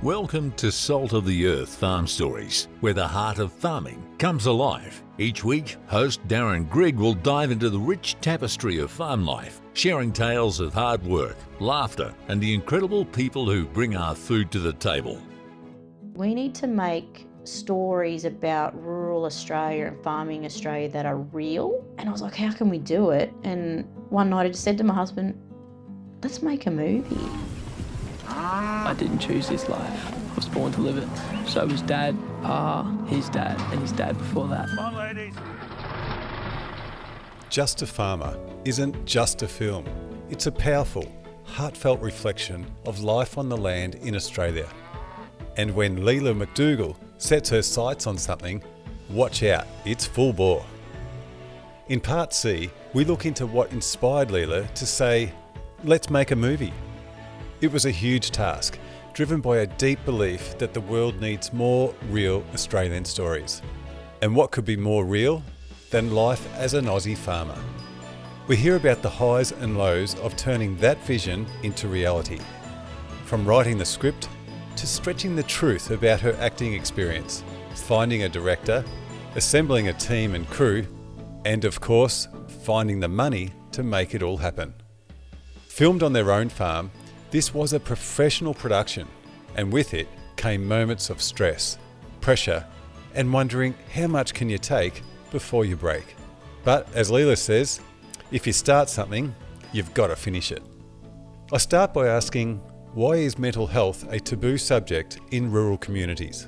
Welcome to Salt of the Earth Farm Stories, where the heart of farming comes alive. Each week, host Darren Grigg will dive into the rich tapestry of farm life, sharing tales of hard work, laughter, and the incredible people who bring our food to the table. We need to make stories about rural Australia and farming Australia that are real. And I was like, how can we do it? And one night I just said to my husband, let's make a movie. I didn't choose this life. I was born to live it. So was Dad, his dad, and his dad before that. Come on, ladies. Just a Farmer isn't just a film. It's a powerful, heartfelt reflection of life on the land in Australia. And when Leila McDougall sets her sights on something, watch out, it's full bore. In Part C, we look into what inspired Leila to say, let's make a movie. It was a huge task, driven by a deep belief that the world needs more real Australian stories. And what could be more real than life as an Aussie farmer? We hear about the highs and lows of turning that vision into reality. From writing the script to stretching the truth about her acting experience, finding a director, assembling a team and crew, and of course, finding the money to make it all happen. Filmed on their own farm, this was a professional production, and with it came moments of stress, pressure, and wondering how much can you take before you break. But as Leila says, if you start something, you've got to finish it. I start by asking, why is mental health a taboo subject in rural communities?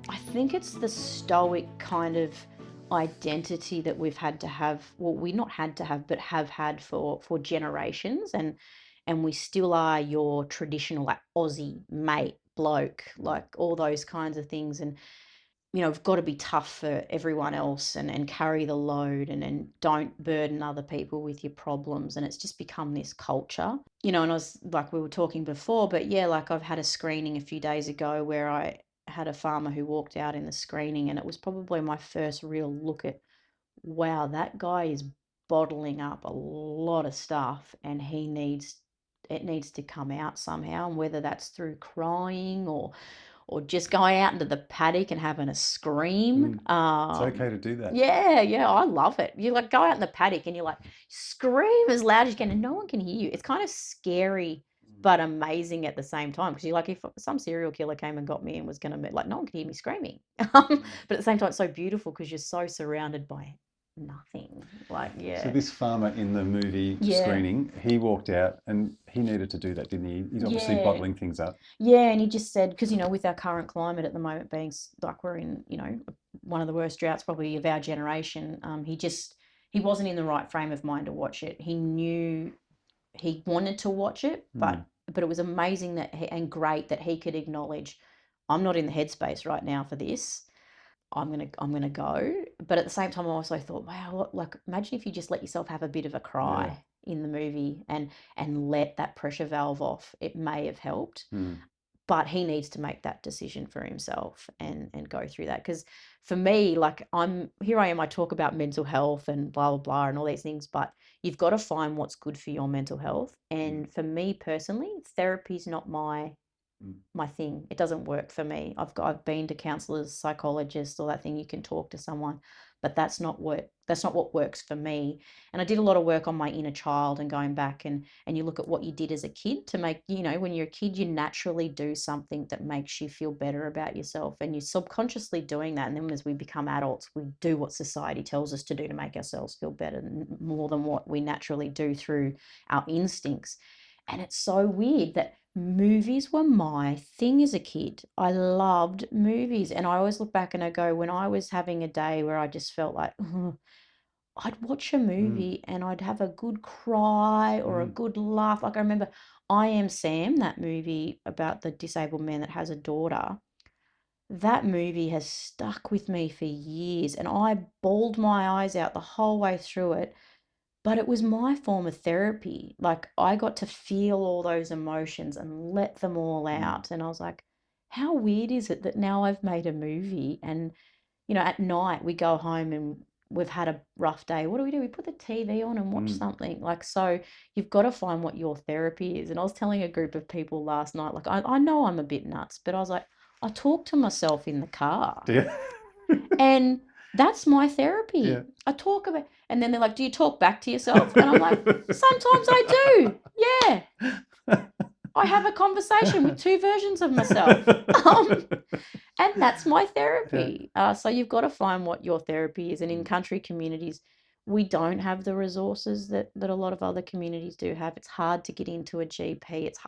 I think it's the stoic kind of identity that we've had to have, well, we not had to have, but have had for generations, and we still are your traditional like Aussie mate, bloke, like all those kinds of things. And you know, we've got to be tough for everyone else and carry the load and don't burden other people with your problems. And it's just become this culture, you know. And I was like, we were talking before, but yeah, like I've had a screening a few days ago where I had a farmer who walked out in the screening, and it was probably my first real look at, wow, that guy is bottling up a lot of stuff and it needs to come out somehow. And whether that's through crying or just going out into the paddock and having a scream. It's okay to do that. Yeah, I love it. You like go out in the paddock and you like scream as loud as you can and no one can hear you. It's kind of scary but amazing at the same time, because you're like, if some serial killer came and got me and was going to like, no one could hear me screaming. But at the same time, it's so beautiful because you're so surrounded by nothing. Like, yeah. So this farmer in the movie screening, he walked out and he needed to do that, didn't he? He's obviously bottling things up. Yeah, and he just said, because, you know, with our current climate at the moment being like we're in, you know, one of the worst droughts probably of our generation, he wasn't in the right frame of mind to watch it. He knew he wanted to watch it, but it was amazing and great that he could acknowledge, I'm not in the headspace right now for this. I'm gonna go. But at the same time, I also thought, wow, like imagine if you just let yourself have a bit of a cry in the movie and let that pressure valve off. It may have helped. But he needs to make that decision for himself and go through that. Because for me, like I am, I talk about mental health and blah, blah, blah, and all these things, but you've got to find what's good for your mental health. And for me personally, therapy's not my thing. It doesn't work for me. I've been to counselors, psychologists, all that thing. You can talk to someone, but that's not what works for me. And I did a lot of work on my inner child and going back and you look at what you did as a kid to make, you know, when you're a kid, you naturally do something that makes you feel better about yourself, and you're subconsciously doing that. And then as we become adults, we do what society tells us to do to make ourselves feel better more than what we naturally do through our instincts. And it's so weird that movies were my thing as a kid. I loved movies. And I always look back and I go, when I was having a day where I just felt like, I'd watch a movie and I'd have a good cry or a good laugh. Like I remember I Am Sam, that movie about the disabled man that has a daughter. That movie has stuck with me for years, and I bawled my eyes out the whole way through it. But it was my form of therapy. Like I got to feel all those emotions and let them all out. And I was like, how weird is it that now I've made a movie and, you know, at night we go home and we've had a rough day. What do? We put the TV on and watch something. Like, so you've got to find what your therapy is. And I was telling a group of people last night, like, I know I'm a bit nuts, but I was like, I talk to myself in the car. Yeah. And that's my therapy. Yeah. I talk about, and then they're like, do you talk back to yourself? And I'm like, sometimes I do. Yeah. I have a conversation with two versions of myself. And that's my therapy. So you've got to find what your therapy is. And in country communities, we don't have the resources that a lot of other communities do have. It's hard to get into a GP. It's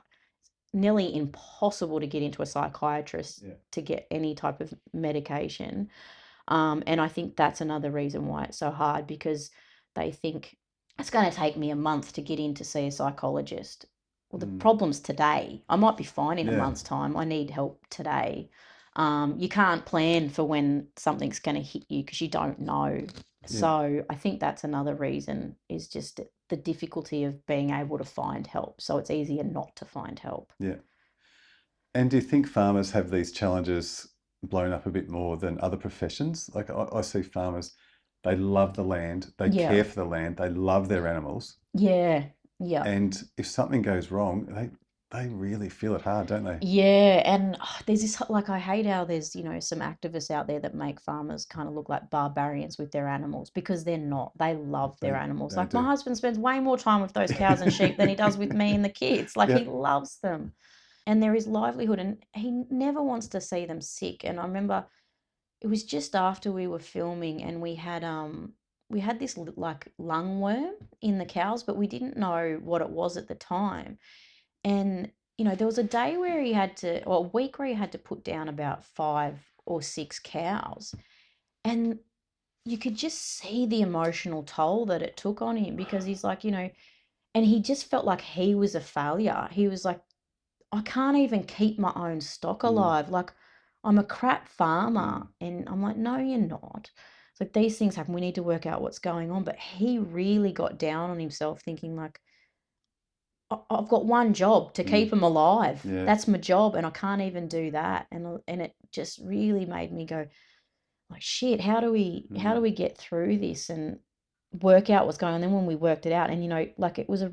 nearly impossible to get into a psychiatrist to get any type of medication. And I think that's another reason why it's so hard, because they think it's going to take me a month to get in to see a psychologist. Well, the problem's today. I might be fine in a month's time. I need help today. You can't plan for when something's going to hit you because you don't know. So I think that's another reason, is just the difficulty of being able to find help. So it's easier not to find help. Yeah. And do you think farmers have these challenges blown up a bit more than other professions? Like I see farmers, they love the land, they care for the land, they love their animals. Yeah. And if something goes wrong, they really feel it hard, don't they? Yeah, and there's this, like, I hate how there's, some activists out there that make farmers kind of look like barbarians with their animals, because they're not. They love their animals. Like, my husband spends way more time with those cows and sheep than he does with me and the kids. Like, he loves them. And there is livelihood, and he never wants to see them sick. And I remember it was just after we were filming, and we had this like lungworm in the cows, but we didn't know what it was at the time. And, there was a day where a week where he had to put down about 5 or 6 cows. And you could just see the emotional toll that it took on him, because he's like, and he just felt like he was a failure. He was like, I can't even keep my own stock alive. Like, I'm a crap farmer. And I'm like, no, you're not. It's like, these things happen. We need to work out what's going on. But he really got down on himself, thinking like, I've got one job, to keep them alive. Yeah. That's my job, and I can't even do that. And it just really made me go, like, shit, how do we get through this and work out what's going on? Then when we worked it out, and like, it was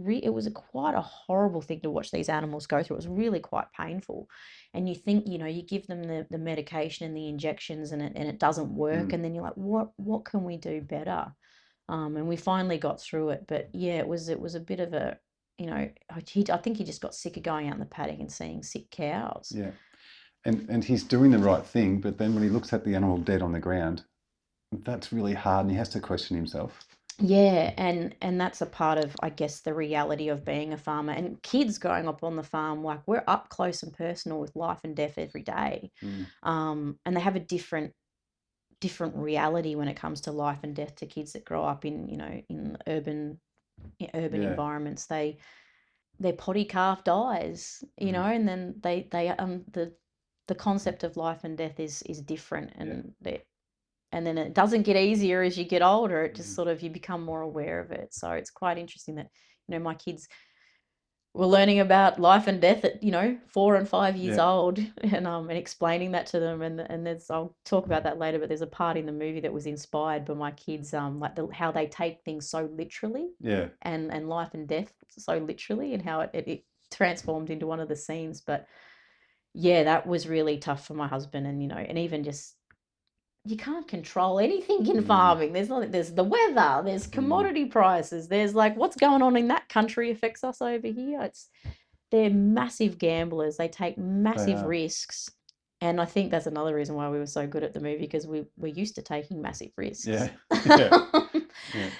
quite a horrible thing to watch these animals go through. It was really quite painful. And you think, you give them the medication and the injections, and it doesn't work, and then you're like, what can we do better? And we finally got through it. But yeah, it was a bit of a, I think he just got sick of going out in the paddock and seeing sick cows. Yeah. And he's doing the right thing, but then when he looks at the animal dead on the ground, that's really hard, and he has to question himself. Yeah, and that's a part of, I guess, the reality of being a farmer. And kids growing up on the farm, like, we're up close and personal with life and death every day. And they have a different reality when it comes to life and death to kids that grow up in, in urban environments. Their potty calf dies, and then they the concept of life and death is different, and and then it doesn't get easier as you get older. It just sort of, you become more aware of it. So it's quite interesting that, my kids were learning about life and death at 4 and 5 years old, and explaining that to them. And there's, I'll talk about that later, but there's a part in the movie that was inspired by my kids, like how they take things so literally, and life and death so literally, and how it transformed into one of the scenes. But yeah, that was really tough for my husband. And and even just, you can't control anything in farming. There's the weather, there's commodity prices, there's like, what's going on in that country affects us over here. They're massive gamblers. They take massive risks. And I think that's another reason why we were so good at the movie, because we're used to taking massive risks. Yeah.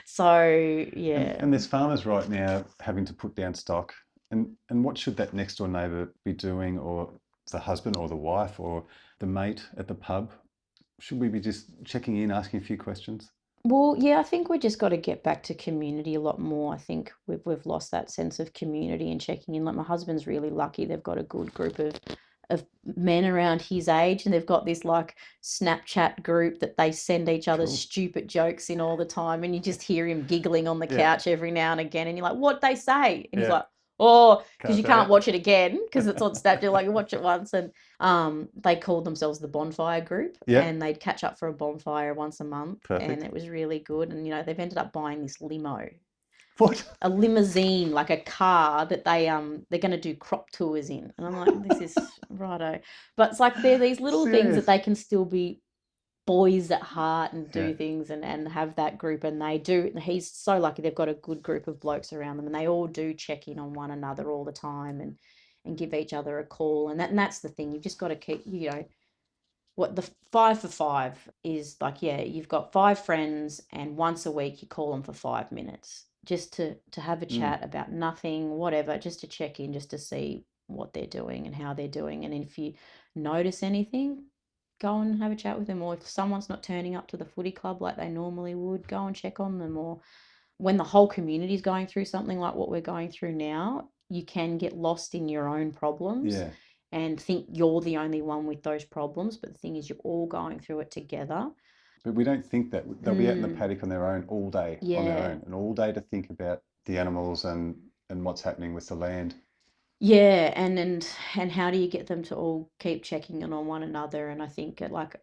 So, yeah. And there's farmers right now having to put down stock. And what should that next door neighbour be doing, or the husband or the wife or the mate at the pub? Should we be just checking in, asking a few questions? Well, yeah, I think we just got to get back to community a lot more. I think we've lost that sense of community and checking in. Like, my husband's really lucky. They've got a good group of men around his age, and they've got this like Snapchat group that they send each other stupid jokes in all the time, and you just hear him giggling on the couch every now and again, and you're like, what'd they say? And he's like, Or because Can't you do can't it. watch it again because it's on Snap. You like watch it once, and they called themselves the Bonfire Group, Yeah. and they'd catch up for a bonfire once a month, Perfect. and it was really good. And they've ended up buying this limo, What? a limousine, like a car that they're going to do crop tours in, and I'm like, this is righto. But it's like they're these little things Serious? that they can still be boys at heart and do Yeah. things and have that group, and they do. He's so lucky they've got a good group of blokes around them, and they all do check in on one another all the time and give each other a call, and that's the thing. You've just got to keep, what the 5 for 5 is like. Yeah, you've got 5 friends, and once a week you call them for 5 minutes just to have a chat about nothing, whatever, just to check in, just to see what they're doing and how they're doing. And if you notice anything, go and have a chat with them. Or if someone's not turning up to the footy club like they normally would, go and check on them. Or when the whole community is going through something like what we're going through now, you can get lost in your own problems. Yeah. And think you're the only one with those problems, but the thing is, you're all going through it together. But we don't think that. They'll be out in the paddock on their own all day, on their Yeah. own, and all day to think about the animals and what's happening with the land. Yeah, and how do you get them to all keep checking in on one another? And I think like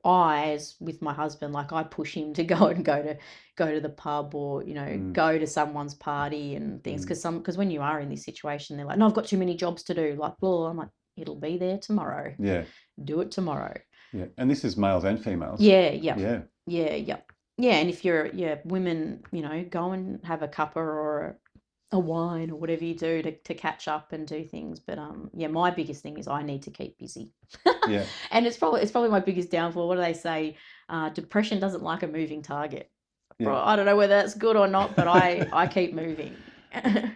as with my husband, like I push him to go to the pub, or go to someone's party and things, because when you are in this situation, they're like, no, I've got too many jobs to do, like blah. I'm like, it'll be there tomorrow. Yeah. Do it tomorrow. Yeah. And this is males and females. Yeah. Yeah. Yeah. And if you're women, go and have a cuppa or a wine or whatever you do to catch up and do things. But my biggest thing is I need to keep busy. Yeah. And it's probably my biggest downfall. What do they say? Depression doesn't like a moving target. Yeah. I don't know whether that's good or not, but I keep moving.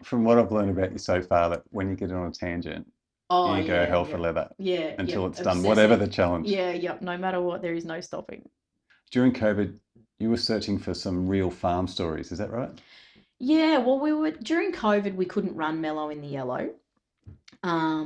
From what I've learned about you so far, that when you get on a tangent, you go hell for leather. Yeah. Until it's obsessive. done, whatever the challenge. Yeah. No matter what, there is no stopping. During COVID, you were searching for some real farm stories. Is that right? Yeah, well, during COVID, we couldn't run Mellow in the Yellow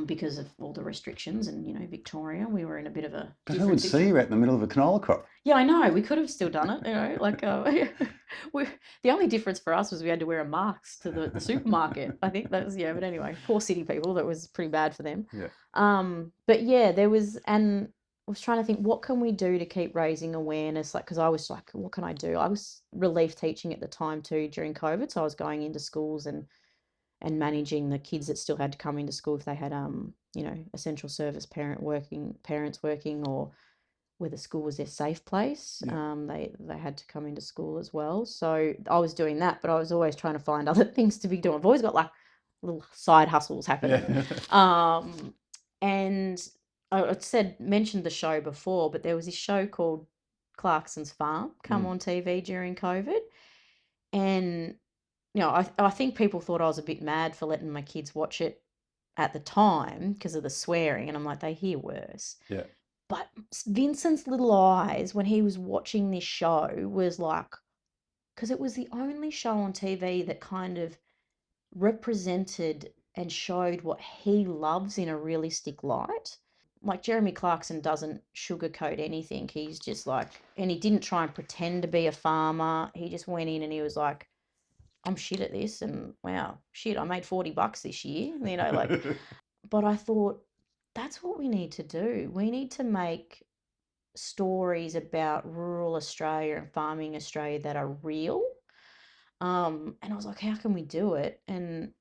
because of all the restrictions, and Victoria, we were in a bit of a. But who would see you out in the middle of a canola crop? Yeah, I know. We could have still done it. Like the only difference for us was we had to wear a mask to the supermarket. I think that was But anyway, poor city people. That was pretty bad for them. Yeah. But yeah, there was, and I was trying to think, what can we do to keep raising awareness? Like, because I was like, what can I do? I was relief teaching at the time too during COVID, so I was going into schools and managing the kids that still had to come into school if they had essential service parents working, or where the school was their safe place. Yeah. They had to come into school as well. So I was doing that, but I was always trying to find other things to be doing. I've always got like little side hustles happening. Yeah. And I mentioned the show before, but there was this show called Clarkson's Farm come on TV during COVID. And, I think people thought I was a bit mad for letting my kids watch it at the time because of the swearing. And I'm like, they hear worse. Yeah. But Vincent's little eyes when he was watching this show was like, because it was the only show on TV that kind of represented and showed what he loves in a realistic light. Like Jeremy Clarkson doesn't sugarcoat anything. He's just like, and he didn't try and pretend to be a farmer. He just went in and he was like, I'm shit at this, and wow, shit, I made $40 this year, but I thought, that's what we need to do. We need to make stories about rural Australia and farming Australia that are real. And I was like, how can we do it? And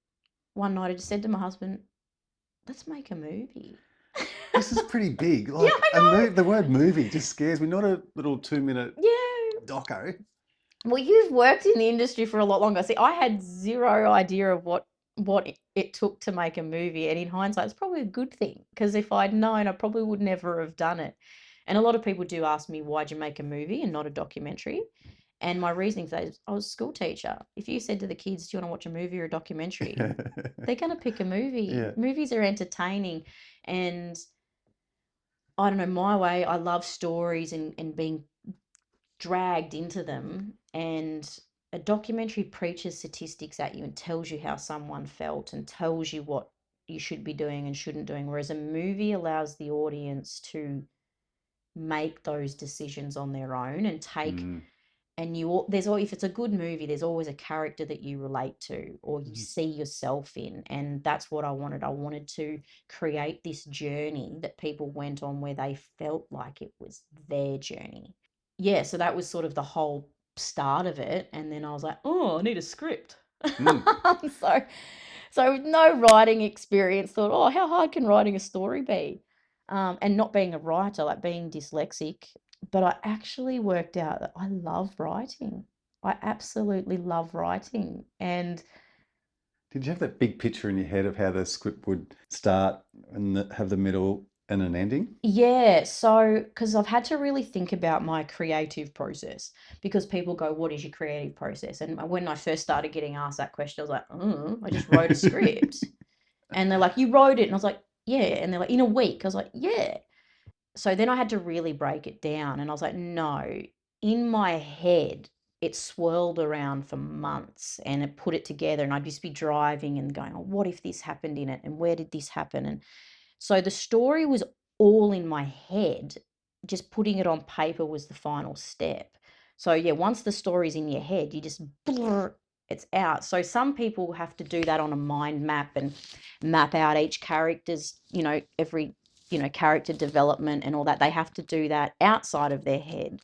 one night I just said to my husband, let's make a movie. This is pretty big. Like, I know. the word movie just scares me. Not a little 2-minute doco. Well, you've worked in the industry for a lot longer. See, I had zero idea of what it took to make a movie, and in hindsight, it's probably a good thing, because if I'd known, I probably would never have done it. And a lot of people do ask me, why'd you make a movie and not a documentary? And my reasoning for that is, I was a school teacher. If you said to the kids, do you want to watch a movie or a documentary? They're going to pick a movie. Yeah. Movies are entertaining. And I don't know, my way, I love stories and being dragged into them. And a documentary preaches statistics at you and tells you how someone felt and tells you what you should be doing and shouldn't doing. Whereas a movie allows the audience to make those decisions on their own and take and if it's a good movie, there's always a character that you relate to or you see yourself in, and that's what I wanted. I wanted to create this journey that people went on where they felt like it was their journey. Yeah, so that was sort of the whole start of it, and then I was like, oh, I need a script. So with no writing experience, thought, oh, how hard can writing a story be? And not being a writer, like being dyslexic, but I actually worked out that I love writing. I absolutely love writing. And Did you have that big picture in your head of how the script would start and have the middle and an ending? yeah, so because I've had to really think about my creative process, because people go, what is your creative process? And when I first started getting asked that question, I was like, I just wrote a script. And they're like, you wrote it? And I was like, yeah. And they're like, in a week? I was like, yeah. So then I had to really break it down, and I was like, no, in my head, it swirled around for months, and it put it together, and I'd just be driving and going, oh, what if this happened in it? And where did this happen? And so the story was all in my head. Just putting it on paper was the final step. So yeah, once the story's in your head, you just it's out. So some people have to do that on a mind map and map out each character's, every, character development and all that. They have to do that outside of their head.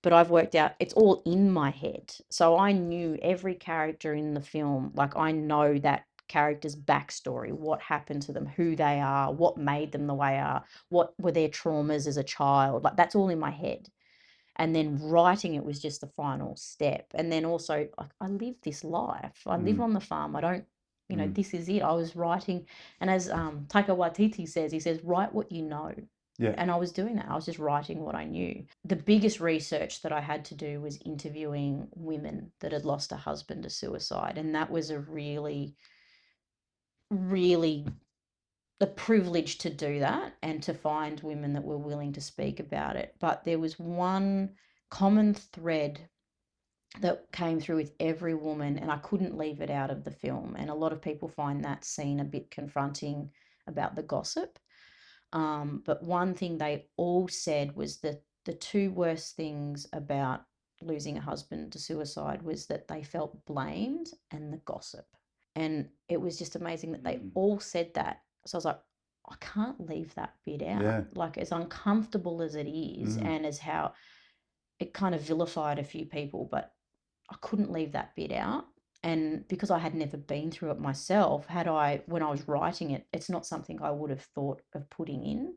But I've worked out it's all in my head. So I knew every character in the film. Like, I know that character's backstory, what happened to them, who they are, what made them the way they are, what were their traumas as a child. Like, that's all in my head. And then writing it was just the final step. And then also, like, I live this life. I live on the farm. I don't, this is it. I was writing, and as Taika Waititi says, he says, write what you know. Yeah. And I was doing that. I was just writing what I knew. The biggest research that I had to do was interviewing women that had lost a husband to suicide. And that was a really, really the privilege to do that, and to find women that were willing to speak about it. But there was one common thread that came through with every woman, and I couldn't leave it out of the film. And a lot of people find that scene a bit confronting about the gossip. But one thing they all said was that the two worst things about losing a husband to suicide was that they felt blamed and the gossip. And it was just amazing that they all said that. So I was like, I can't leave that bit out. Yeah. Like, as uncomfortable as it is, and as how it kind of vilified a few people, but I couldn't leave that bit out. And because I had never been through it myself, when I was writing it, it's not something I would have thought of putting in.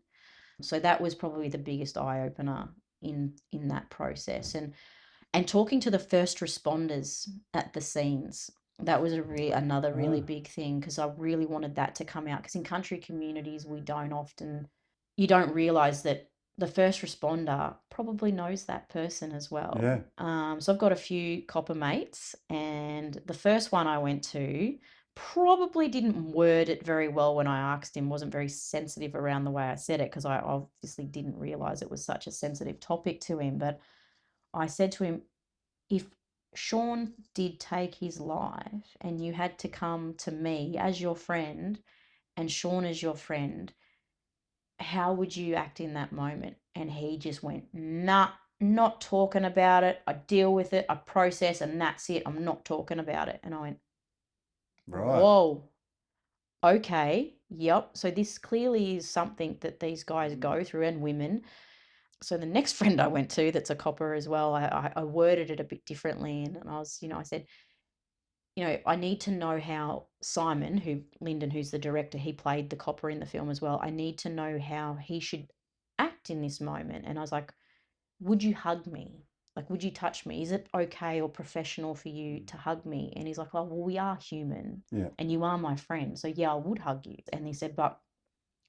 So that was probably the biggest eye opener in that process. And talking to the first responders at the scenes, that was another really big thing, because I really wanted that to come out, because in country communities, you don't realize that the first responder probably knows that person as well. Yeah. So I've got a few copper mates, and the first one I went to probably didn't word it very well when I asked him, wasn't very sensitive around the way I said it, because I obviously didn't realize it was such a sensitive topic to him. But I said to him, if Sean did take his life and you had to come to me as your friend and Sean as your friend, how would you act in that moment? And he just went, nah, not talking about it. I deal with it, I process, and that's it. I'm not talking about it. And I went, Right. whoa, okay, yep. So this clearly is something that these guys go through, and women. So the next friend I went to, that's a copper as well, I worded it a bit differently, and I was, I said, I need to know how Simon, Lyndon, who's the director, he played the copper in the film as well. I need to know how he should act in this moment. And I was like, would you hug me? Like, would you touch me? Is it okay or professional for you to hug me? And he's like, oh, well, we are human. Yeah. And you are my friend. So yeah, I would hug you. And he said, but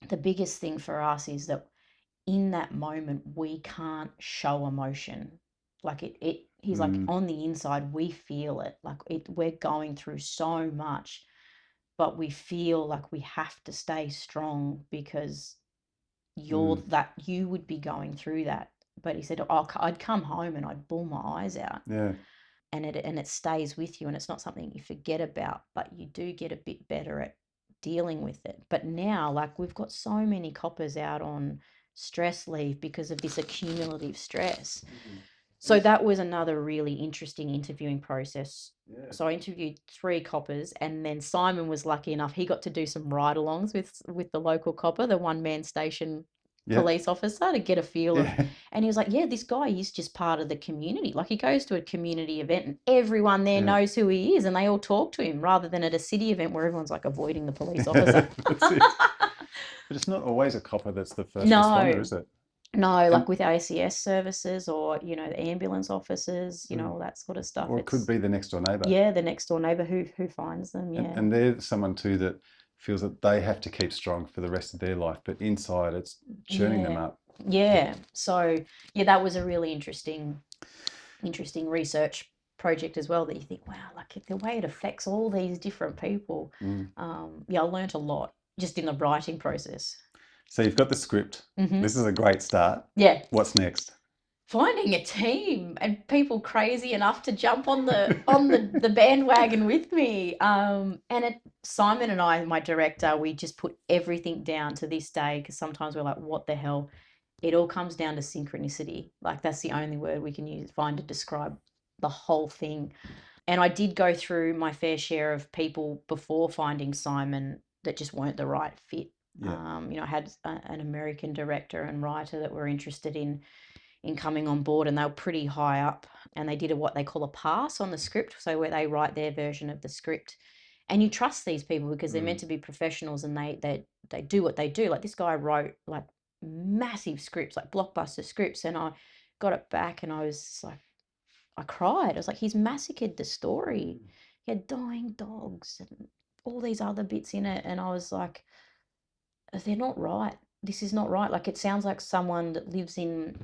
the biggest thing for us is that in that moment, we can't show emotion. Like he's like, on the inside, we feel it. Like we're going through so much, but we feel like we have to stay strong, because you would be going through that. But he said, I'd come home and I'd bawl my eyes out. Yeah. And it stays with you, and it's not something you forget about, but you do get a bit better at dealing with it. But now, like, we've got so many coppers out on stress leave because of this accumulative stress. So that was another really interesting interviewing process. Yeah. So I interviewed 3 coppers, and then Simon was lucky enough, he got to do some ride-alongs with the local copper, the one-man station Yeah. police officer, to get a feel of. Yeah. And he was like, yeah, this guy is just part of the community. Like, he goes to a community event and everyone there Yeah. knows who he is, and they all talk to him, rather than at a city event where everyone's like avoiding the police officer. That's it. But it's not always a copper that's the first No. responder, is it? No, like with ACS services, or, the ambulance officers, all that sort of stuff. Or it could be the next door neighbour. Yeah, the next door neighbour who finds them. Yeah. And they're someone too that feels that they have to keep strong for the rest of their life, but inside it's churning them up. Yeah. So that was a really interesting research project as well, that you think, wow, like the way it affects all these different people. I learnt a lot just in the writing process. So you've got the script. Mhm. This is a great start. Yeah. What's next? Finding a team and people crazy enough to jump on the bandwagon with me. Simon and I, my director, we just put everything down to this day, because sometimes we're like, what the hell? It all comes down to synchronicity. Like, that's the only word we can find to describe the whole thing. And I did go through my fair share of people before finding Simon that just weren't the right fit. Yeah. I had an American director and writer that were interested in coming on board, and they were pretty high up, and they did what they call a pass on the script, so where they write their version of the script, and you trust these people because they're meant to be professionals, and they do what they do. Like, this guy wrote like massive scripts, like blockbuster scripts, and I got it back and I was just like, I cried. I was like, he's massacred the story. He had dying dogs and all these other bits in it, and I was like, they're not right. This is not right. Like, it sounds like someone that lives in,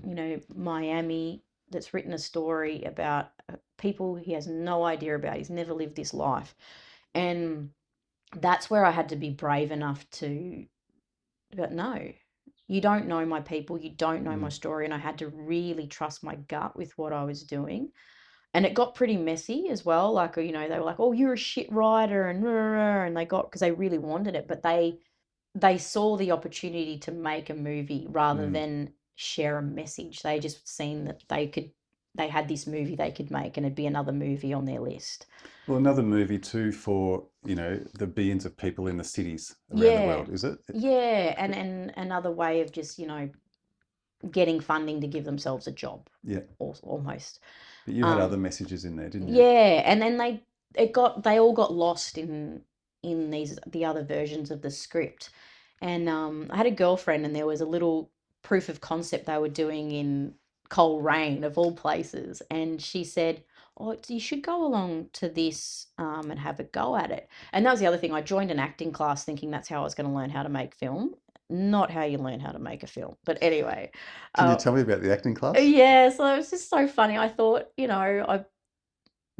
Miami, that's written a story about people he has no idea about. He's never lived this life. And that's where I had to be brave enough but no, you don't know my people. You don't know my story. And I had to really trust my gut with what I was doing. And it got pretty messy as well. Like, they were like, oh, you're a shit writer, and they got, because they really wanted it, but they saw the opportunity to make a movie rather than share a message. They just seen that they had this movie they could make, and it'd be another movie on their list. Well, another movie too for, the billions of people in the cities around the world, is it? Yeah, and another way of just, getting funding to give themselves a job. Yeah. Almost. But you had other messages in there, didn't you? Yeah, and then they all got lost in the other versions of the script. And I had a girlfriend, and there was a little proof of concept they were doing in Coleraine, of all places, and she said, oh, you should go along to this and have a go at it. And that was the other thing. I joined an acting class thinking that's how I was going to learn how to make film. Not how you learn how to make a film. But anyway. Can you tell me about the acting class? Yeah, so it was just so funny. I thought,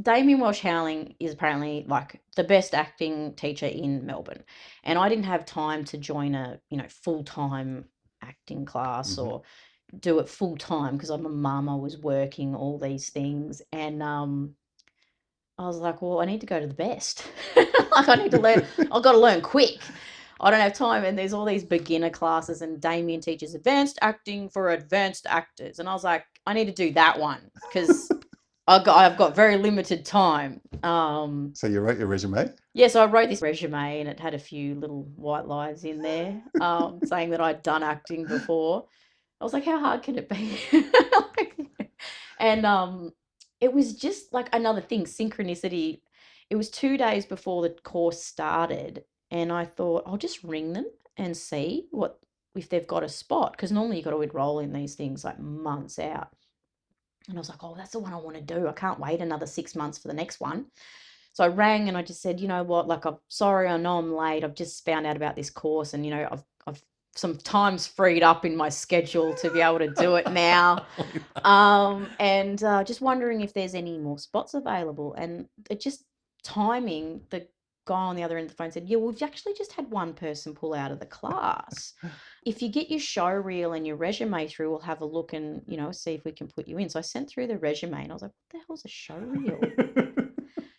Damien Walsh-Howling is apparently like the best acting teacher in Melbourne, and I didn't have time to join a full-time acting class or do it full-time because I'm a mum. I was working, all these things, and I was like, well, I need to go to the best. Like, I need to learn. I've got to learn quick. I don't have time, and there's all these beginner classes, and Damien teaches advanced acting for advanced actors, and I was like, I need to do that one because I've got very limited time. So you wrote your resume? Yeah, so I wrote this resume, and it had a few little white lies in there, saying that I'd done acting before. I was like, how hard can it be? And it was just like another thing, synchronicity. It was 2 days before the course started, and I thought, I'll just ring them and see if they've got a spot, because normally you've got to enroll in these things like months out. And I was like, oh, that's the one I want to do. I can't wait another 6 months for the next one. So I rang and I just said, you know what, like, I'm sorry, I know I'm late. I've just found out about this course, and, I've some time's freed up in my schedule to be able to do it now. And just wondering if there's any more spots available. And it just timing, the guy on the other end of the phone said, yeah, we've actually just had one person pull out of the class. If you get your show reel and your resume through, we'll have a look and, see if we can put you in. So I sent through the resume, and I was like, what the hell's a show reel?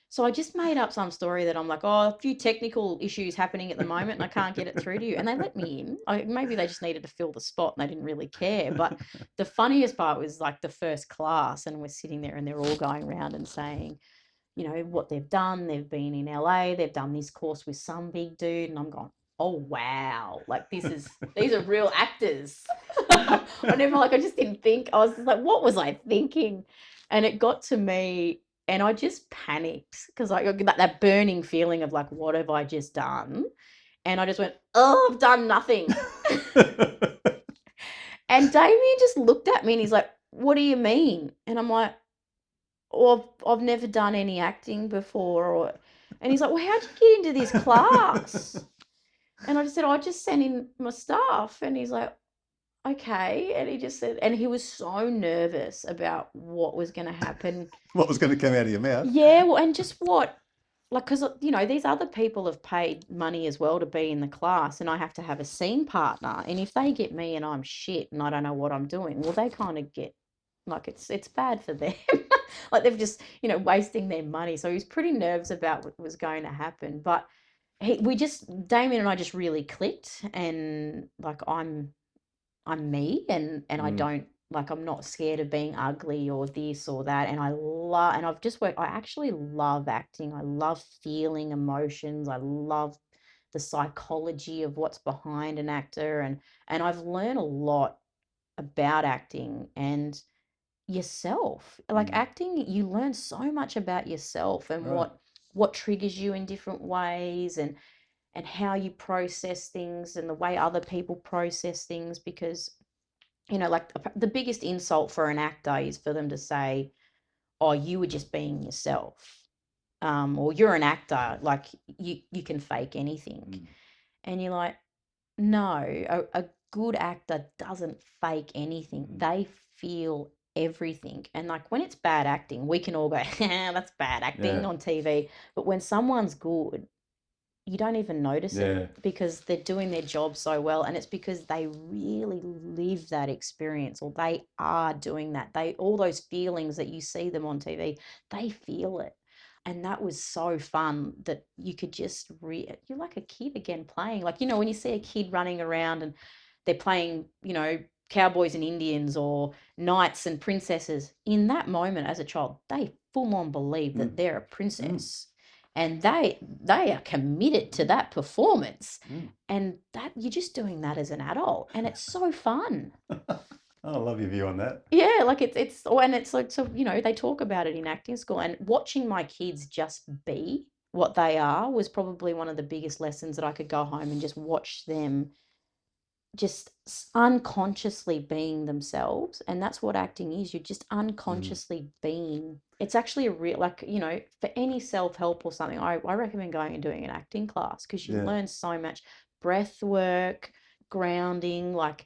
So I just made up some story that I'm like, oh, a few technical issues happening at the moment and I can't get it through to you. And they let me in. Maybe they just needed to fill the spot and they didn't really care. But the funniest part was like the first class, and we're sitting there and they're all going around and saying, you know, what they've done. They've been in LA, they've done this course with some big dude. And I'm going, oh, wow. Like these are real actors. I just didn't think. I was just like, what was I thinking? And it got to me and I just panicked because I got that burning feeling of like, what have I just done? And I just went, oh, I've done nothing. And Damien just looked at me and he's like, what do you mean? And I'm like, well, I've never done any acting before. And he's like, well, how'd you get into this class? And I just said, I just sent in my stuff. And he's like, okay. And he just said, and he was so nervous about what was going to happen. What was going to come out of your mouth? Yeah, well, and just what, like, because, you know, these other people have paid money as well to be in the class, and I have to have a scene partner. And if they get me and I'm shit and I don't know what I'm doing, well, they kind of get, like, it's bad for them. Like, they've just, you know, wasting their money. So he was pretty nervous about what was going to happen. But Damien and I just really clicked, and, like, I'm me, and I don't, like, I'm not scared of being ugly or this or that. And I actually love acting. I love feeling emotions. I love the psychology of what's behind an actor. And I've learned a lot about acting and yourself. Like, acting, you learn so much about yourself and Right. what triggers you in different ways, and how you process things and the way other people process things. Because, you know, like, the biggest insult for an actor is for them to say, oh, you were just being yourself, or you're an actor, like, you can fake anything. And you're like, no, a good actor doesn't fake anything. They feel everything. And, like, when it's bad acting, we can all go, that's bad acting on TV. But when someone's good, you don't even notice it, because they're doing their job so well. And it's because they really live that experience, or they are doing that. All those feelings that you see them on TV, they feel it. And that was so fun that you could just you're like a kid again playing. Like, you know, when you see a kid running around and they're playing, you know, cowboys and Indians or knights and princesses, in that moment as a child, they full on believe that they're a princess. And they are committed to that performance. And that you're just doing that as an adult, and it's so fun. I love your view on that. Yeah, like, it's like, so, you know, they talk about it in acting school, and watching my kids just be what they are was probably one of the biggest lessons, that I could go home and just watch them just unconsciously being themselves. And that's what acting is. You're just unconsciously being. It's actually a real, like, you know, for any self-help or something, I recommend going and doing an acting class, because you learn so much breath work, grounding, like,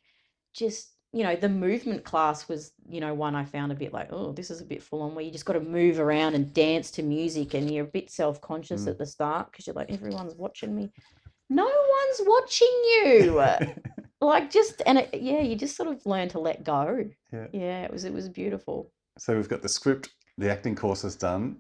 just, you know, the movement class was, you know, one I found a bit like, oh, this is a bit full on, where you just got to move around and dance to music, and you're a bit self-conscious at the start, because you're like, everyone's watching me. No one's watching you. Like, just, and you just sort of learn to let go. Yeah, it was beautiful. So we've got the script, the acting course is done.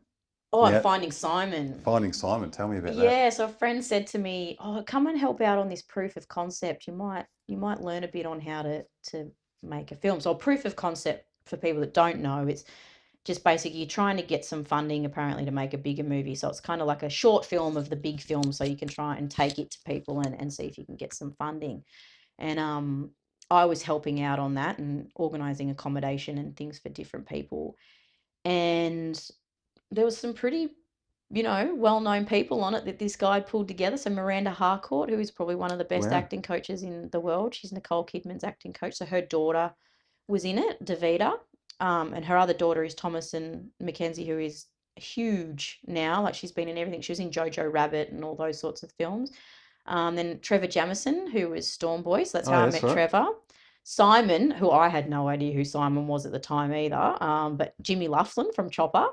Oh, and Finding Simon. Finding Simon, tell me about that. Yeah, so a friend said to me, oh, come and help out on this proof of concept. You might learn a bit on how to make a film. So a proof of concept, for people that don't know, it's just basically you're trying to get some funding apparently to make a bigger movie. So it's kind of like a short film of the big film, so you can try and take it to people and see if you can get some funding. And I was helping out on that and organising accommodation and things for different people. And there was some pretty, you know, well-known people on it that this guy pulled together. So Miranda Harcourt, who is probably one of the best acting coaches in the world. She's Nicole Kidman's acting coach. So her daughter was in it, Davida. And her other daughter is Thomasin McKenzie, who is huge now. Like, she's been in everything. She was in Jojo Rabbit and all those sorts of films. Then Trevor Jamison, who was Stormboy. So that's how I met Trevor. Simon, who I had no idea who Simon was at the time either. But Jimmy Laughlin from Chopper.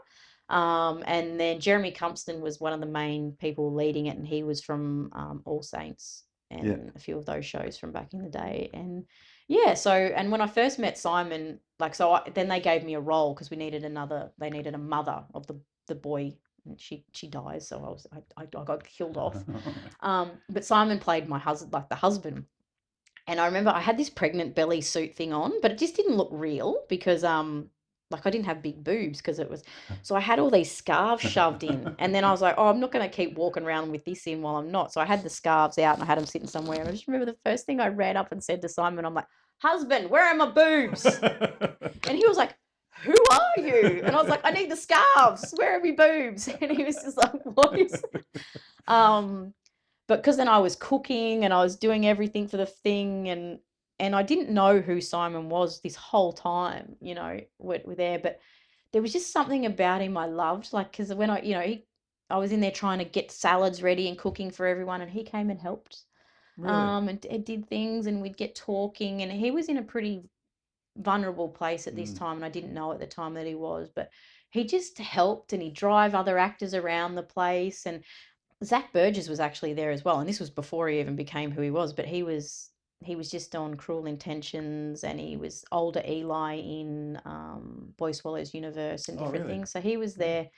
And then Jeremy Compston was one of the main people leading it, and he was from All Saints and a few of those shows from back in the day. And and when I first met Simon, like, then they gave me a role, because they needed a mother of the boy and she dies, so I got killed off. But Simon played my husband, like the husband. And I remember I had this pregnant belly suit thing on, but it just didn't look real because like I didn't have big boobs because it was, so I had all these scarves shoved in, and then I was like, oh, I'm not going to keep walking around with this in while I'm not. So I had the scarves out and I had them sitting somewhere. And I just remember the first thing I ran up and said to Simon, I'm like, husband, where are my boobs? And he was like, who are you? And I was like, I need the scarves. Where are my boobs? And he was just like, what is but because then I was cooking and I was doing everything for the thing, and I didn't know who Simon was this whole time, you know, we're there, but there was just something about him I loved, like, because when I was in there trying to get salads ready and cooking for everyone, and he came and helped, Really? and did things, and we'd get talking, and he was in a pretty vulnerable place at this time, and I didn't know at the time that he was, but he just helped, and he'd drive other actors around the place, and Zach Burgess was actually there as well, and this was before he even became who he was. But he was just on Cruel Intentions, and he was older Eli in Boy Swallows Universe and Oh, different really? things. So he was Yeah. there,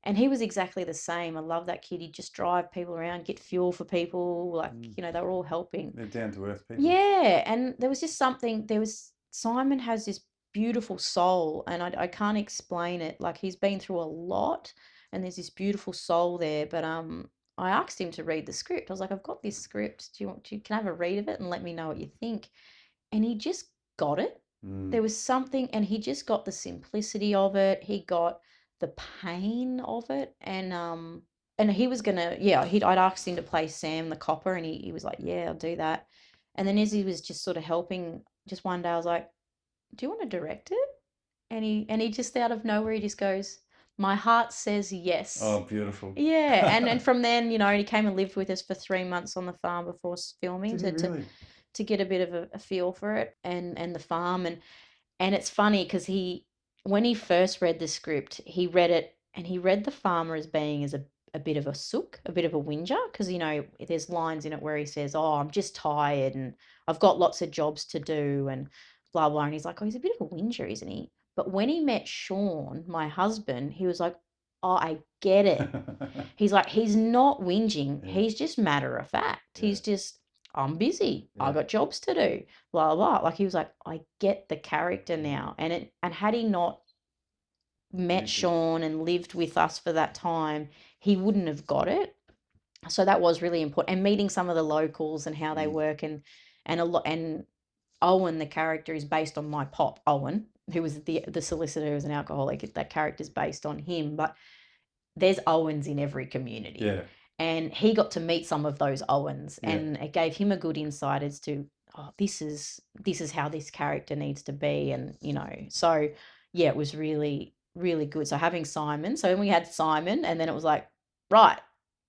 and he was exactly the same. I love that kid. He'd just drive people around, get fuel for people. Like they were all helping. They're down to earth people. Yeah, and there was just something. Simon has this beautiful soul, and I can't explain it. Like he's been through a lot, and there's this beautiful soul there. But I asked him to read the script. I was like, I've got this script. Can I have a read of it and let me know what you think? And he just got it. There was something, and he just got the simplicity of it. He got the pain of it, and he was gonna, yeah. I'd asked him to play Sam the copper, and he was like, yeah, I'll do that. And then as he was just sort of helping, just one day I was like, do you want to direct it? And he just out of nowhere, he just goes, my heart says yes. Oh, beautiful. Yeah, and from then, he came and lived with us for 3 months on the farm before filming Did he really? to get a bit of a feel for it and the farm. And it's funny because when he first read the script, he read it and he read the farmer as being as a bit of a sook, a bit of a whinger, because there's lines in it where he says, oh, I'm just tired and I've got lots of jobs to do and blah blah. And he's like, oh, he's a bit of a whinger, isn't he? But when he met Sean, my husband, he was like, oh, I get it. He's like, he's not whinging. Yeah. He's just matter of fact. Yeah. He's just, I'm busy. I Yeah. got jobs to do. Blah blah. Like he was like, I get the character now. And had he not met Sean and lived with us for that time, he wouldn't have got it. So that was really important. And meeting some of the locals and how they work, and a lot. And Owen, the character, is based on my pop Owen, who was the solicitor who was an alcoholic. That character's based on him, but there's Owens in every community. Yeah. And he got to meet some of those Owens, Yeah. and it gave him a good insight as to, oh, this is how this character needs to be. And so yeah, it was really, really good. So having Simon, so when we had Simon, and then it was like, right,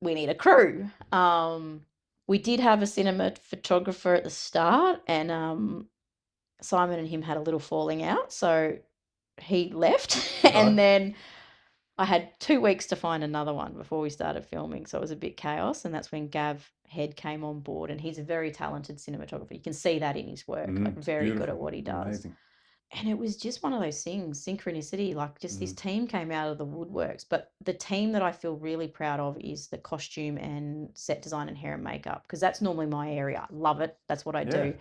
we need a crew. We did have a cinema photographer at the start, and Simon and him had a little falling out, so he left. Right. And then I had 2 weeks to find another one before we started filming, so it was a bit chaos, and that's when Gav Head came on board, and he's a very talented cinematographer. You can see that in his work, like very good at what he does. Amazing. And it was just one of those things, synchronicity, like just this team came out of the woodworks. But the team that I feel really proud of is the costume and set design and hair and makeup, because that's normally my area. I love it. That's what I do.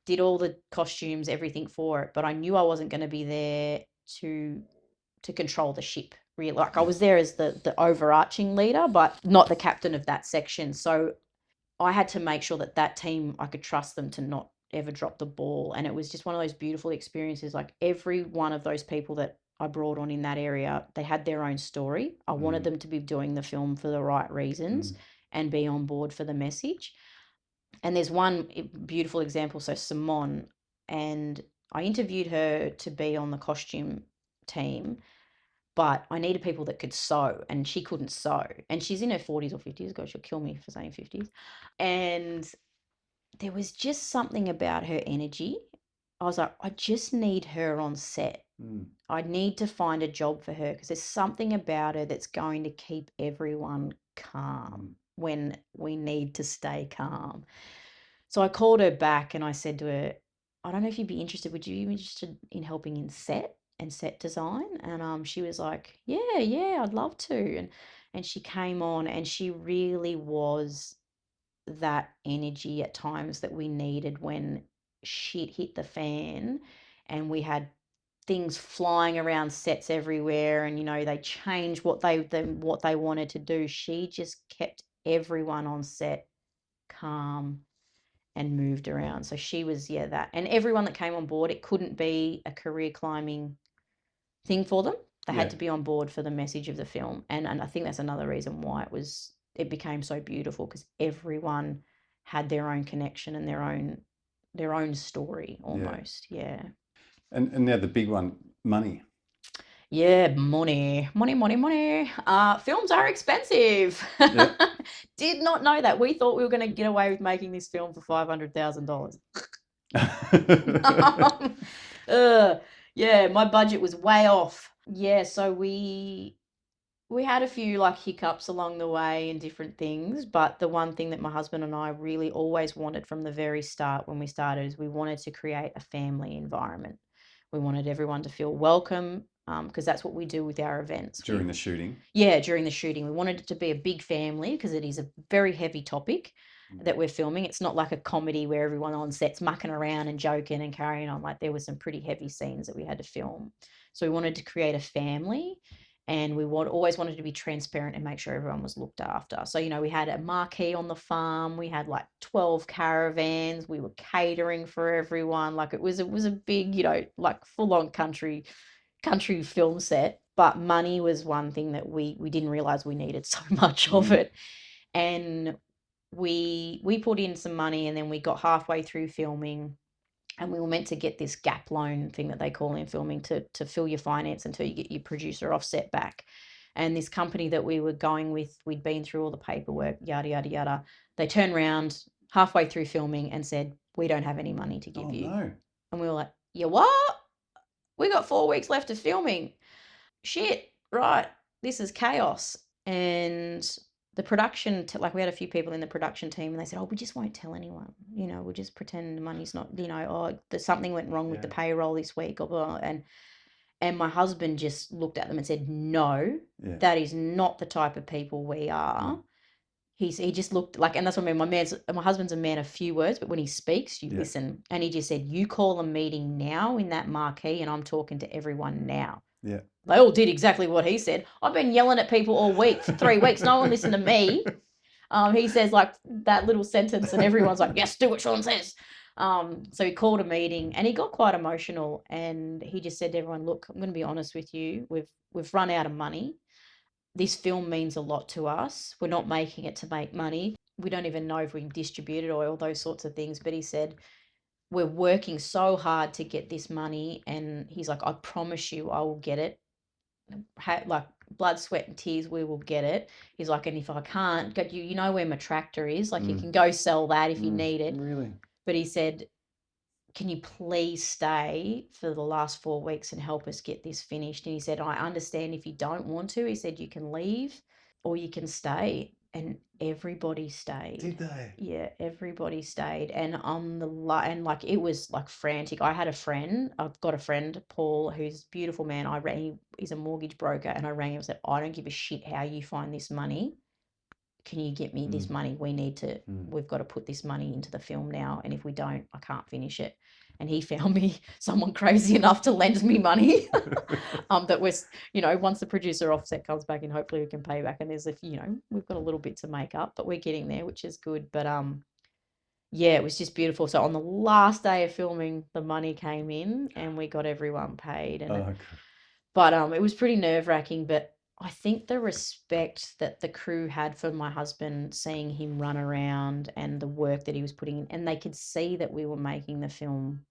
Did all the costumes, everything for it, but I knew I wasn't going to be there to control the ship. Really, like I was there as the overarching leader, but not the captain of that section. So I had to make sure that team, I could trust them to not ever drop the ball. And it was just one of those beautiful experiences. Like every one of those people that I brought on in that area, they had their own story. I wanted them to be doing the film for the right reasons and be on board for the message. And there's one beautiful example. So Simone, and I interviewed her to be on the costume team, but I needed people that could sew, and she couldn't sew. And she's in her 40s or 50s. God, she'll kill me for saying 50s. And there was just something about her energy. I was like, I just need her on set. I need to find a job for her, because there's something about her that's going to keep everyone calm when we need to stay calm. So I called her back and I said to her, I don't know if you'd be interested. Would you be interested in helping in set and set design? And she was like, yeah, I'd love to. and she came on, and she really was that energy at times that we needed when shit hit the fan and we had things flying around sets everywhere, and they changed what they wanted to do. She just kept everyone on set calm and moved around. So she was, that. And everyone that came on board, it couldn't be a career climbing thing for them. They had to be on board for the message of the film. And I think that's another reason why it became so beautiful, because everyone had their own connection and their own story almost. Yeah. And now the big one, money. Yeah, money. Films are expensive. Yep. Did not know that. We thought we were going to get away with making this film for $500,000. Yeah, my budget was way off. Yeah, so we had a few like hiccups along the way and different things, but the one thing that my husband and I really always wanted from the very start when we started is we wanted to create a family environment. We wanted everyone to feel welcome, because that's what we do with our events. During the shooting? Yeah, during the shooting. We wanted it to be a big family because it is a very heavy topic that we're filming. It's not like a comedy where everyone on set's mucking around and joking and carrying on. Like, there were some pretty heavy scenes that we had to film. So we wanted to create a family, and we always wanted to be transparent and make sure everyone was looked after. So, we had a marquee on the farm. We had like 12 caravans. We were catering for everyone. Like, it was a big, like full-on country film set. But money was one thing that we didn't realize we needed so much of it. And we put in some money, and then we got halfway through filming, and we were meant to get this gap loan thing that they call in filming to fill your finance until you get your producer offset back. And this company that we were going with, we'd been through all the paperwork, yada, yada, yada. They turned around halfway through filming and said, "We don't have any money to give you." No. And we were like, "Yeah, what? We got 4 weeks left of filming. Shit, right, this is chaos." And the production, we had a few people in the production team, and they said, "Oh, we just won't tell anyone. We'll just pretend the money's not, there's something went wrong with the payroll this week," or blah. And my husband just looked at them and said, "No, that is not the type of people we are." He just looked like, and that's what I mean, my husband's a man of few words, but when he speaks, you listen. And he just said, "You call a meeting now in that marquee, and I'm talking to everyone now." Yeah. They all did exactly what he said. I've been yelling at people all week for 3 weeks. No one listened to me. He says like that little sentence, and everyone's like, "Yes, do what Sean says." So he called a meeting, and he got quite emotional, and he just said to everyone, "Look, I'm going to be honest with you. We've run out of money. This film means a lot to us. We're not making it to make money. We don't even know if we can distribute it or all those sorts of things." But he said, "We're working so hard to get this money." And he's like, "I promise you, I will get it. Like blood, sweat and tears, we will get it." He's like, "And if I can't get you know where my tractor is, like you can go sell that if you need it." Really? But he said, "Can you please stay for the last 4 weeks and help us get this finished?" And he said, "I understand if you don't want to." He said, "You can leave or you can stay." And everybody stayed. Did they? Yeah, everybody stayed. And and like it was like frantic. I've got a friend, Paul, who's a beautiful man. He's a mortgage broker, and I rang him and said, "I don't give a shit how you find this money. Can you get me this money? We've got to put this money into the film now. And if we don't, I can't finish it." And he found me someone crazy enough to lend me money. That was, once the producer offset comes back, and hopefully we can pay back. And there's we've got a little bit to make up, but we're getting there, which is good. But yeah, it was just beautiful. So on the last day of filming, the money came in, and we got everyone paid. And but it was pretty nerve-wracking. But I think the respect that the crew had for my husband, seeing him run around and the work that he was putting in, and they could see that we were making the film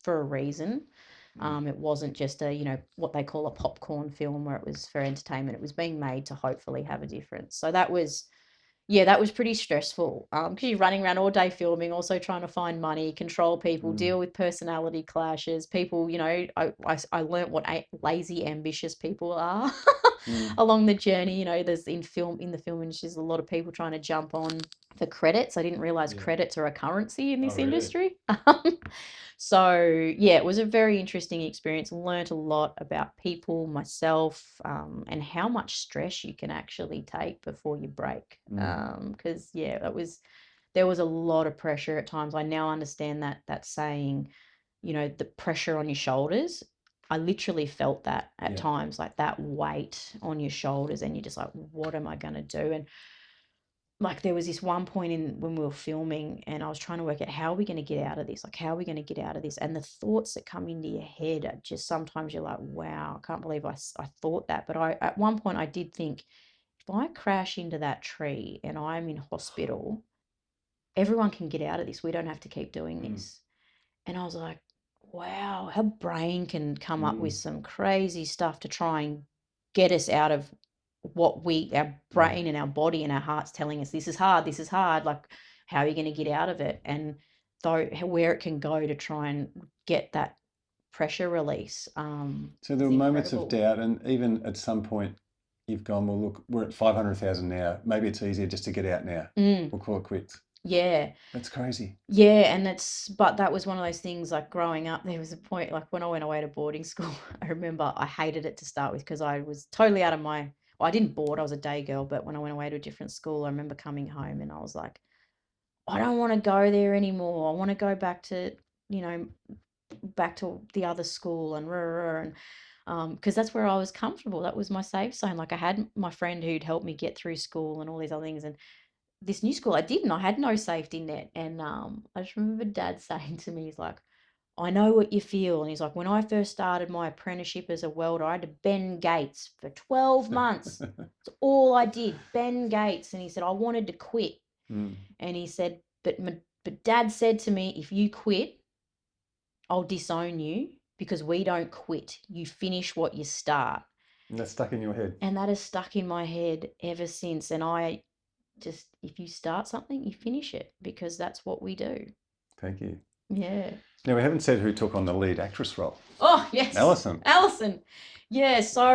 for a reason. It wasn't just what they call a popcorn film where it was for entertainment. It was being made to hopefully have a difference. So that was pretty stressful, because you're running around all day filming, also trying to find money, control people, deal with personality clashes. People, I learnt what lazy, ambitious people are along the journey. There's in the film industry, there's a lot of people trying to jump on for credits. I didn't realize Yeah. credits are a currency in Oh, this really? industry. So yeah, it was a very interesting experience. Learned a lot about people, myself, and how much stress you can actually take before you break. Because yeah, there was a lot of pressure at times. I now understand that saying, you know, the pressure on your shoulders. I literally felt that at Yeah. times, like that weight on your shoulders, and you're just like, what am I going to do? And like there was this one point in when we were filming and I was trying to work out how are we going to get out of this? Like, how are we going to get out of this? And the thoughts that come into your head are just sometimes you're like, wow, I can't believe I thought that. But at one point I did think, if I crash into that tree and I'm in hospital, everyone can get out of this. We don't have to keep doing this. And I was like, wow, her brain can come up with some crazy stuff to try and get us out of what our brain and our body and our heart's telling us, this is hard. Like, how are you going to get out of it? And where it can go to try and get that pressure release. So there is were moments of incredible. doubt, and even at some point, you've gone, well, look, we're at 500,000 now. Maybe it's easier just to get out now. We'll call it quits. Yeah. That's crazy. Yeah, and but that was one of those things, like growing up, there was a point, like when I went away to boarding school, I remember I hated it to start with because I was totally out of well, I didn't board, I was a day girl, but when I went away to a different school, I remember coming home and I was like, I don't want to go there anymore. I want to go back to, you know, back to the other school and because that's where I was comfortable. That was my safe zone. Like I had my friend who'd helped me get through school and all these other things, and this new school I didn't. I had no safety net. And I just remember Dad saying to me, he's like, I know what you feel. And he's like, when I first started my apprenticeship as a welder, I had to bend gates for 12 months. It's all I did, bend gates. And he said, I wanted to quit. And he said, but Dad said to me, if you quit, I'll disown you because we don't quit. You finish what you start. And that's stuck in your head. And that has stuck in my head ever since. And I just, if you start something, you finish it because that's what we do. Thank you. Yeah. Now, we haven't said who took on the lead actress role. Oh, yes. Alison. Yeah, so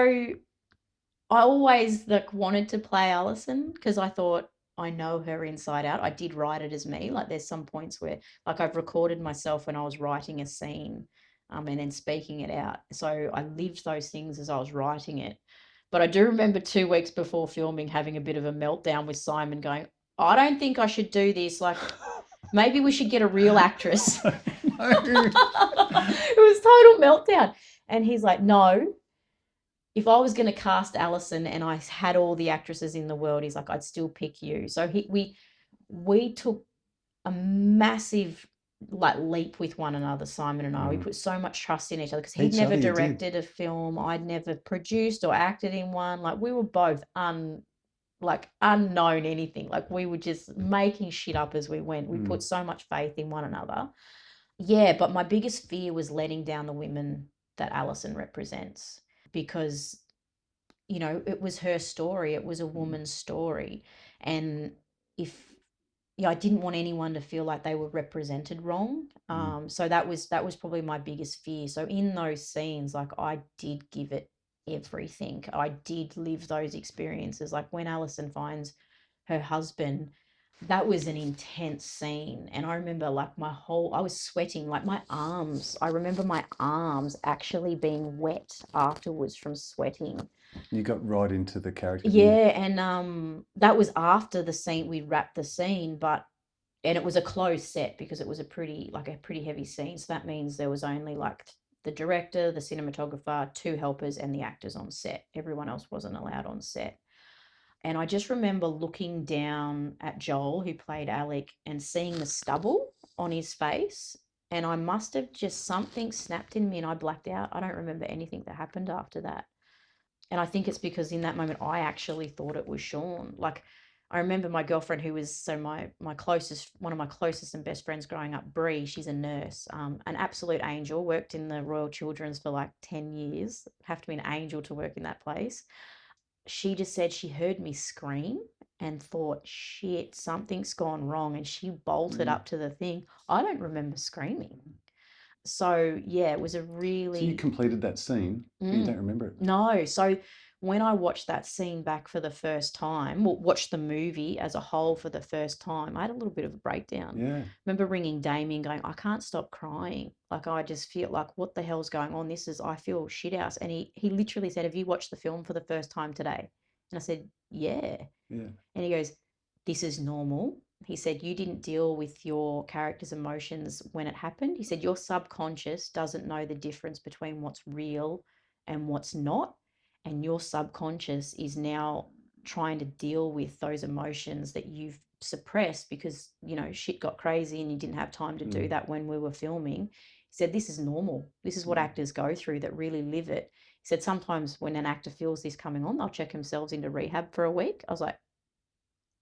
I always wanted to play Alison because I thought I know her inside out. I did write it as me. Like there's some points where I've recorded myself when I was writing a scene and then speaking it out. So I lived those things as I was writing it. But I do remember 2 weeks before filming having a bit of a meltdown with Simon going, I don't think I should do this. Like, maybe we should get a real actress. It was total meltdown. And he's like, no, if I was going to cast Alison and I had all the actresses in the world, he's like, I'd still pick you. So we took a massive leap with one another, Simon and I. We put so much trust in each other because he'd never directed a film. I'd never produced or acted in one. Like we were both unknown anything. Like we were just making shit up as we went. We put so much faith in one another. Yeah, but my biggest fear was letting down the women that Alison represents because, you know, it was her story. It was a woman's story. And I didn't want anyone to feel like they were represented wrong. So that was probably my biggest fear. So in those scenes, like I did give it everything. I did live those experiences. Like when Alison finds her husband, that was an intense scene. And I remember I was sweating, like my arms. I remember my arms actually being wet afterwards from sweating. You got right into the character. Yeah, and that was after the scene. We wrapped the scene, and it was a closed set because it was a pretty heavy scene. So that means there was only the director, the cinematographer, 2 helpers, and the actors on set. Everyone else wasn't allowed on set. And I just remember looking down at Joel, who played Alec, and seeing the stubble on his face. And I must have just something snapped in me and I blacked out. I don't remember anything that happened after that. And I think it's because in that moment, I actually thought it was Sean. Like, I remember my girlfriend, who was one of my closest and best friends growing up, Bree, she's a nurse, an absolute angel, worked in the Royal Children's for 10 years. Have to be an angel to work in that place. She just said she heard me scream and thought, shit, something's gone wrong. And she bolted up to the thing. I don't remember screaming. So, yeah, it was a really... So you completed that scene, but you don't remember it? No. So when I watched that scene back for the first time, or watched the movie as a whole for the first time, I had a little bit of a breakdown. Yeah. Remember ringing Damien going, I can't stop crying. Like, I just feel like, what the hell's going on? I feel shit house. And he literally said, have you watched the film for the first time today? And I said, yeah. Yeah. And he goes, this is normal. He said, you didn't deal with your character's emotions when it happened. He said, your subconscious doesn't know the difference between what's real and what's not. And your subconscious is now trying to deal with those emotions that you've suppressed because, shit got crazy and you didn't have time to do that when we were filming. He said, this is normal. This is what actors go through that really live it. He said, sometimes when an actor feels this coming on, they'll check themselves into rehab for a week. I was like,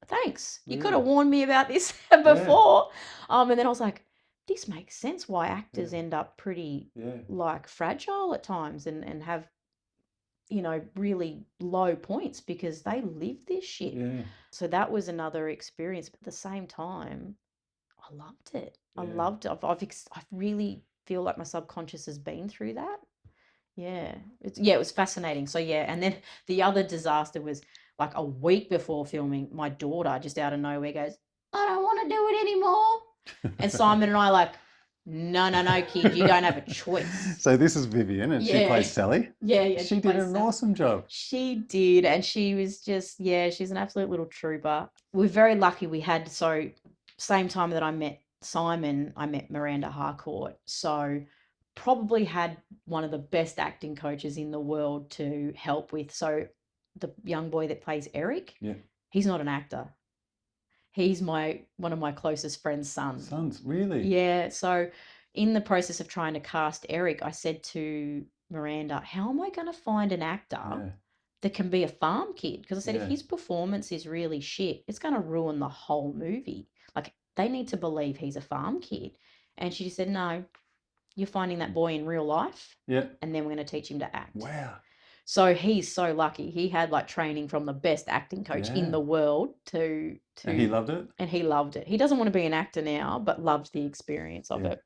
thanks. You could have warned me about this before. And then I was like, this makes sense why actors end up pretty like fragile at times and have, really low points because they live this shit. Yeah. So that was another experience. But at the same time, I loved it. I loved it. I really feel like my subconscious has been through that. Yeah. It was fascinating. So and then the other disaster was like a week before filming, my daughter just out of nowhere goes, I don't want to do it anymore. And Simon and I like, no, kid, you don't have a choice. So this is Vivian and she plays Sally. Yeah. She did an awesome job. She did. And she was just, she's an absolute little trooper. We're very lucky we had, same time that I met Simon, I met Miranda Harcourt. So probably had one of the best acting coaches in the world to help with. So the young boy that plays Eric, he's not an actor. He's one of my closest friend's sons. Sons, really? Yeah. So in the process of trying to cast Eric, I said to Miranda, how am I going to find an actor that can be a farm kid? Because I said, if his performance is really shit, it's going to ruin the whole movie. Like, they need to believe he's a farm kid. And she just said, no, you're finding that boy in real life. Yeah. And then we're going to teach him to act. Wow. So he's so lucky. He had like training from the best acting coach in the world to And he loved it? And he loved it. He doesn't want to be an actor now, but loved the experience of it.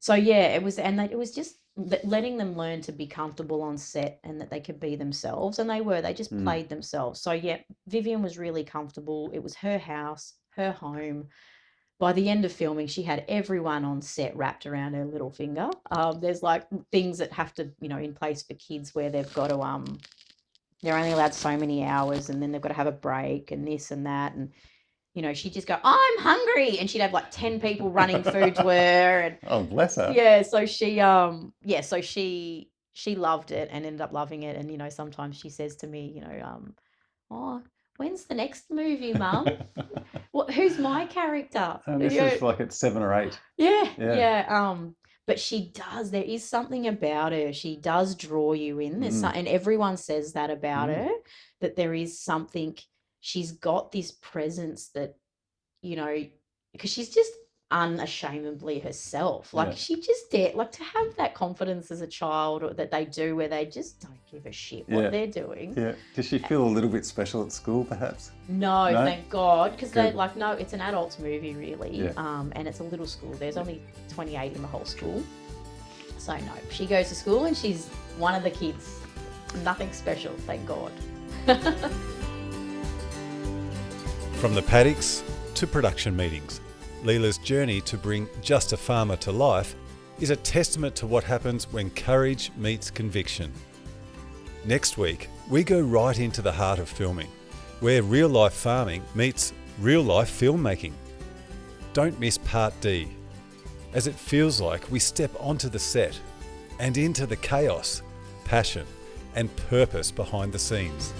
So it was just letting them learn to be comfortable on set and that they could be themselves. And they just played themselves. So Vivian was really comfortable. It was her house, her home. By the end of filming, she had everyone on set wrapped around her little finger. There's like things that have to, in place for kids where they've got to, they're only allowed so many hours and then they've got to have a break and this and that. And, she'd just go, I'm hungry. And she'd have like 10 people running food to her. And, oh, bless her. Yeah. So she loved it and ended up loving it. And, sometimes she says to me, oh, when's the next movie, Mum? Who's my character? And this is like at 7 or 8. Yeah. But she does. There is something about her. She does draw you in. And everyone says that about her. That there is something. She's got this presence that, because she's just unashamedly herself. Like she just did. Like to have that confidence as a child, or that they do, where they just don't give a shit what they're doing. Yeah. Does she feel a little bit special at school, perhaps? No? Thank God, because they're like, no, it's an adults movie, really. Yeah. And it's a little school. There's only 28 in the whole school. So no, she goes to school and she's one of the kids. Nothing special, thank God. From the paddocks to production meetings, Leila's journey to bring Just a Farmer to life is a testament to what happens when courage meets conviction. Next week, we go right into the heart of filming, where real-life farming meets real-life filmmaking. Don't miss Part D, as it feels like we step onto the set and into the chaos, passion, and purpose behind the scenes.